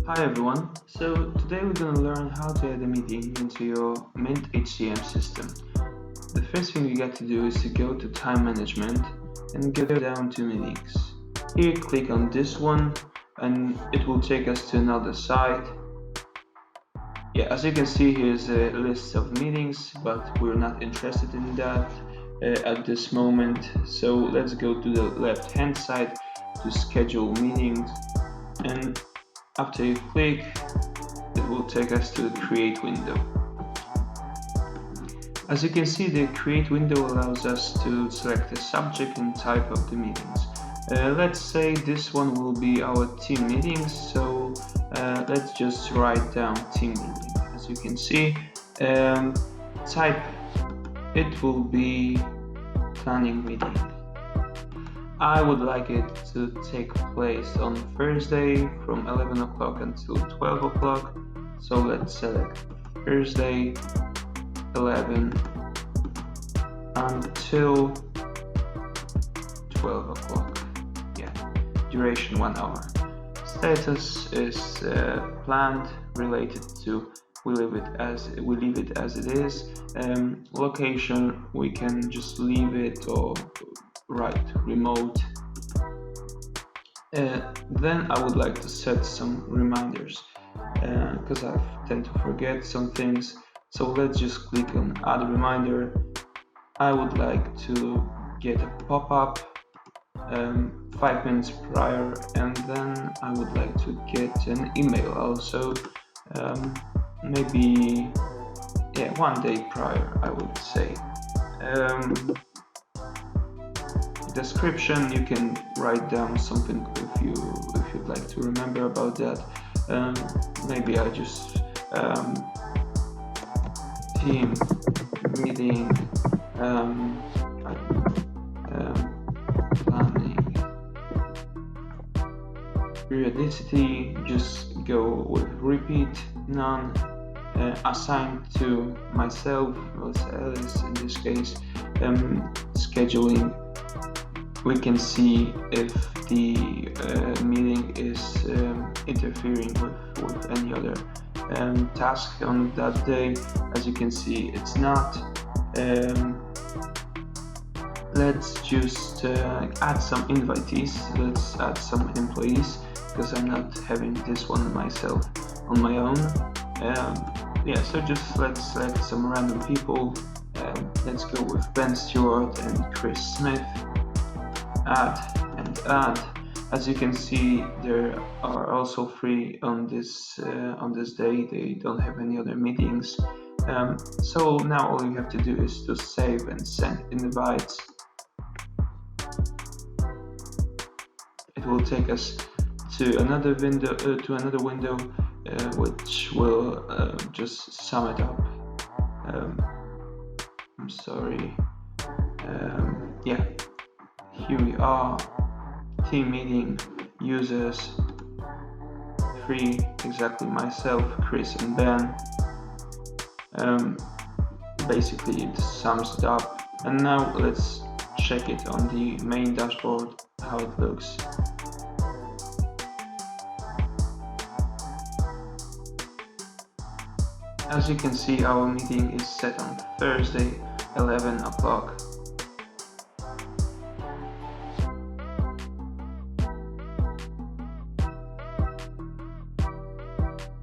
Hi everyone, so today we're going to learn how to add a meeting into your MintHCM system. The first thing you got to do is to go to time management and go down to meetings. Here click on this one and it will take us to another site. As you can see, here's a list of meetings, but we're not interested in that at this moment. So let's go to the left hand side to schedule meetings, and after you click, it will take us to the create window. As you can see, the create window allows us to select the subject and type of the meetings. Let's say this one will be our team meetings, so let's just write down team meeting. As you can see, type, it will be planning meeting. I would like it to take place on Thursday from 11 o'clock until 12 o'clock. So let's select Thursday 11 until 12 o'clock. Duration 1 hour. Status is planned, related to we leave it as it is. Location, we can just leave it or write remote. Then I would like to set some reminders because I tend to forget some things. So let's just click on add reminder. I would like to get a pop-up 5 minutes prior, and then I would like to get an email also, maybe 1 day prior, I would say. Description, you can write down something if you'd like to remember about that. Maybe I just team meeting planning. Periodicity, just go with repeat, none. Assigned to myself, was Alice in this case. Scheduling, we can see if the meeting is interfering with any other task on that day. As you can see, it's not. Let's just add some invitees. Let's add some employees, because I'm not having this one myself on my own. So just let's select some random people. Let's go with Ben Stewart and Chris Smith. Add and add. As you can see, there are also free on this day. They don't have any other meetings. So now all you have to do is to save and send invites. It will take us to another window, which will just sum it up. I'm sorry. Here we are. Team meeting, users, 3, exactly myself, Chris and Ben. Basically it sums it up. And now let's check it on the main dashboard, how it looks. As you can see, our meeting is set on Thursday 11 o'clock.